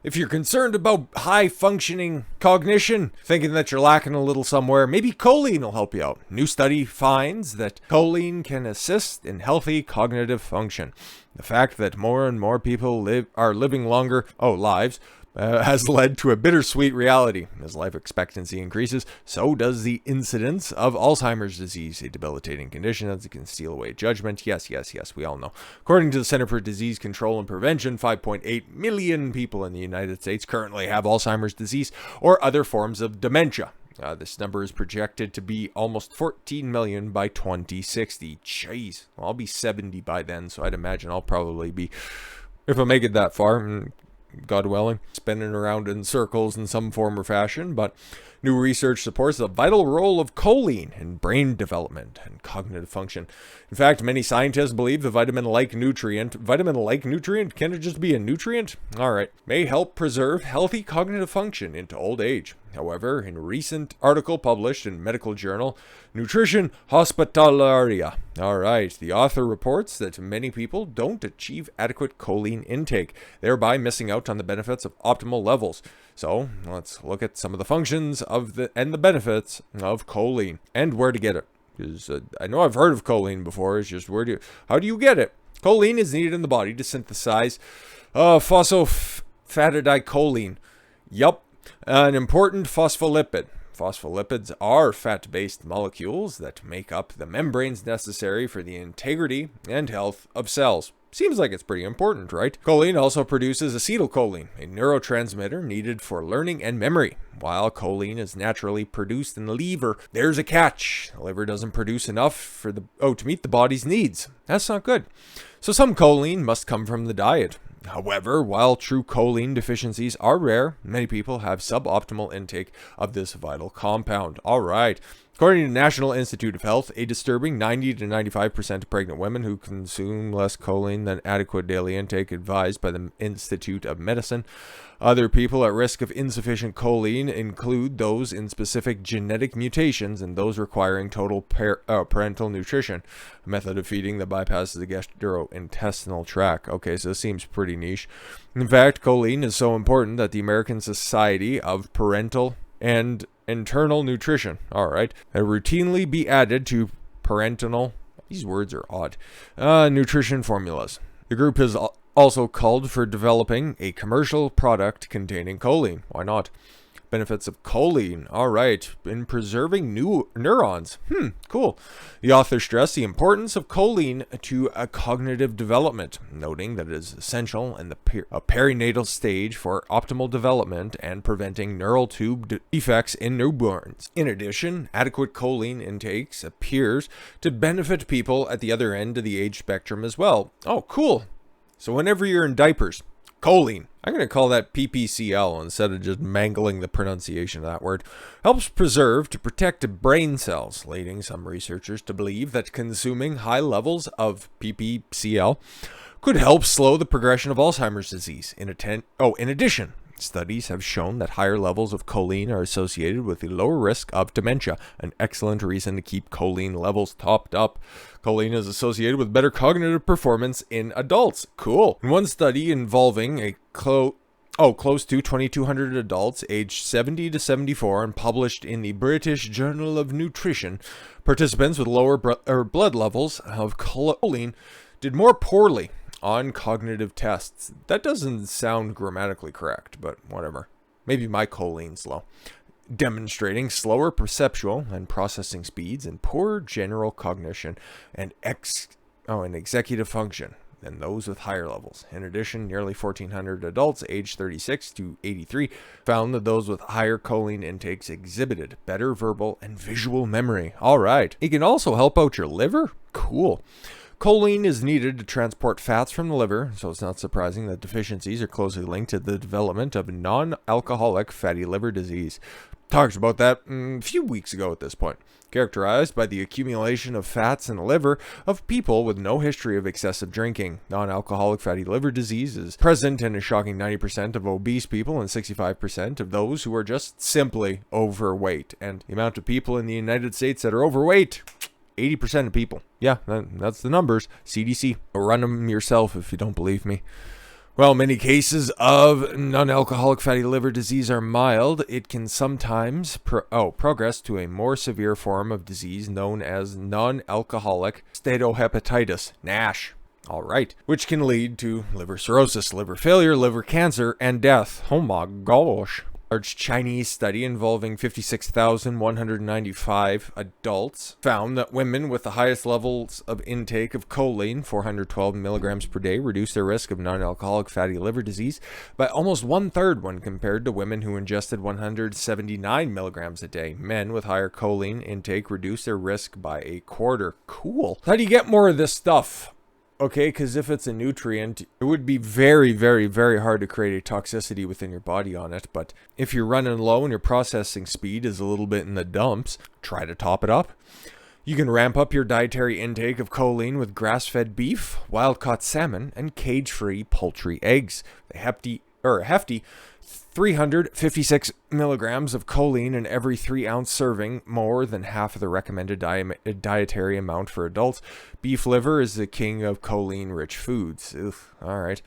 If you're concerned about high-functioning cognition, thinking that you're lacking a little somewhere, maybe choline will help you out. New study finds that choline can assist in healthy cognitive function. The fact that more and more people are living longer lives has led to a bittersweet reality. As life expectancy increases, so does the incidence of Alzheimer's disease, a debilitating condition that can steal away judgment. Yes, we all know. According to the Center for Disease Control and Prevention, 5.8 million people in the United States currently have Alzheimer's disease or other forms of dementia. This number is projected to be almost 14 million by 2060. Jeez, well, I'll be 70 by then, so I'd imagine I'll probably be, if I make it that far, God willing, spinning around in circles in some form or fashion. But new research supports the vital role of choline in brain development and cognitive function. In fact, many scientists believe the vitamin-like nutrient, can it just be a nutrient? Alright, may help preserve healthy cognitive function into old age. However, in a recent article published in medical journal Nutrition Hospitalaria, the author reports that many people don't achieve adequate choline intake, thereby missing out on the benefits of optimal levels. So, let's look at some of the functions and the benefits of choline and where to get it. Because I know I've heard of choline before, it's just how do you get it? Choline is needed in the body to synthesize phosphatidylcholine. Yup. An important phospholipid. Phospholipids are fat-based molecules that make up the membranes necessary for the integrity and health of cells. Seems like it's pretty important, right? Choline also produces acetylcholine, a neurotransmitter needed for learning and memory. While choline is naturally produced in the liver, there's a catch. The liver doesn't produce enough to meet the body's needs. That's not good. So some choline must come from the diet. However, while true choline deficiencies are rare, many people have suboptimal intake of this vital compound. Alright. According to the National Institute of Health, a disturbing 90 to 95% of pregnant women who consume less choline than adequate daily intake advised by the Institute of Medicine. Other people at risk of insufficient choline include those in specific genetic mutations and those requiring total parental nutrition, a method of feeding that bypasses the gastrointestinal tract. Okay, so this seems pretty niche. In fact, choline is so important that the American Society of Parental and Internal Nutrition, routinely be added to parental, these words are odd, nutrition formulas. The group has also called for developing a commercial product containing choline. Why not? Benefits of choline. In preserving new neurons. Cool. The author stressed the importance of choline to cognitive development, noting that it is essential in the perinatal stage for optimal development and preventing neural tube defects in newborns. In addition, adequate choline intakes appears to benefit people at the other end of the age spectrum as well. Oh, cool. So whenever you're in diapers, choline, I'm going to call that PPCL instead of just mangling the pronunciation of that word, helps preserve to protect brain cells, leading some researchers to believe that consuming high levels of PPCL could help slow the progression of Alzheimer's disease. In addition, studies have shown that higher levels of choline are associated with a lower risk of dementia, an excellent reason to keep choline levels topped up. Choline is associated with better cognitive performance in adults. Cool. In one study involving close to 2,200 adults aged 70 to 74 and published in the British Journal of Nutrition, participants with lower blood levels of choline did more poorly on cognitive tests. That doesn't sound grammatically correct, but whatever. Maybe my choline's low. Demonstrating slower perceptual and processing speeds and poorer general cognition and executive function than those with higher levels. In addition, nearly 1,400 adults aged 36 to 83 found that those with higher choline intakes exhibited better verbal and visual memory. Alright. It can also help out your liver? Cool. Choline is needed to transport fats from the liver, so it's not surprising that deficiencies are closely linked to the development of non-alcoholic fatty liver disease. Talked about that a few weeks ago at this point. Characterized by the accumulation of fats in the liver of people with no history of excessive drinking. Non-alcoholic fatty liver disease is present in a shocking 90% of obese people and 65% of those who are just simply overweight. And the amount of people in the United States that are overweight, 80% of people. Yeah, that's the numbers. CDC. Run them yourself if you don't believe me. While many cases of non-alcoholic fatty liver disease are mild, it can sometimes progress to a more severe form of disease known as non-alcoholic steatohepatitis, NASH. All right, which can lead to liver cirrhosis, liver failure, liver cancer, and death. Oh my gosh. A large Chinese study involving 56,195 adults found that women with the highest levels of intake of choline, 412 milligrams per day, reduced their risk of non-alcoholic fatty liver disease by almost 1/3 when compared to women who ingested 179 milligrams a day. Men with higher choline intake reduced their risk by 1/4. Cool. How do you get more of this stuff? Okay, because if it's a nutrient, it would be very, very, very hard to create a toxicity within your body on it. But if you're running low and your processing speed is a little bit in the dumps, try to top it up. You can ramp up your dietary intake of choline with grass-fed beef, wild-caught salmon, and cage-free poultry eggs. A hefty 356 milligrams of choline in every 3-ounce serving, more than half of the recommended dietary amount for adults. Beef liver is the king of choline-rich foods. All right.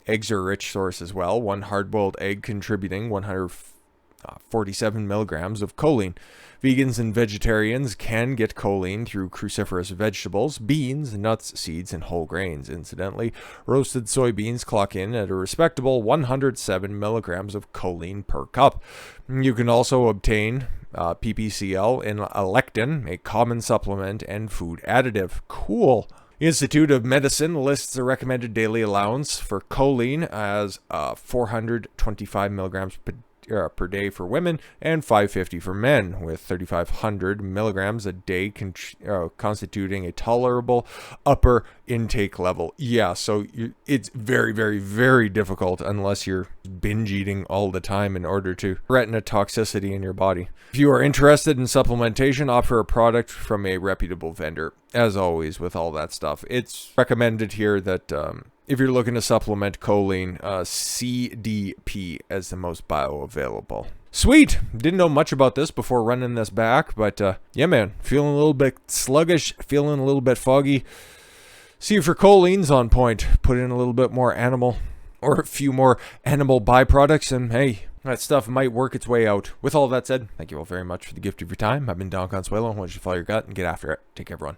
Eggs are a rich source as well. One hard-boiled egg contributing 147 milligrams of choline. Vegans and vegetarians can get choline through cruciferous vegetables, beans, nuts, seeds, and whole grains. Incidentally, roasted soybeans clock in at a respectable 107 milligrams of choline per cup. You can also obtain PPCL in a lectin, a common supplement and food additive. Cool. The Institute of Medicine lists the recommended daily allowance for choline as 425 milligrams per day for women and 550 for men, with 3,500 milligrams a day constituting a tolerable upper intake level. Yeah, so it's very, very, very difficult unless you're binge eating all the time in order to threaten a toxicity in your body. If you are interested in supplementation, opt for a product from a reputable vendor. As always, with all that stuff, it's recommended here that if you're looking to supplement choline, CDP as the most bioavailable. Sweet! Didn't know much about this before running this back, but yeah, man, feeling a little bit sluggish, feeling a little bit foggy. See if your choline's on point. Put in a little bit more animal, or a few more animal byproducts, and hey, that stuff might work its way out. With all that said, thank you all very much for the gift of your time. I've been Don Consuelo. I want you to follow your gut and get after it. Take care, everyone.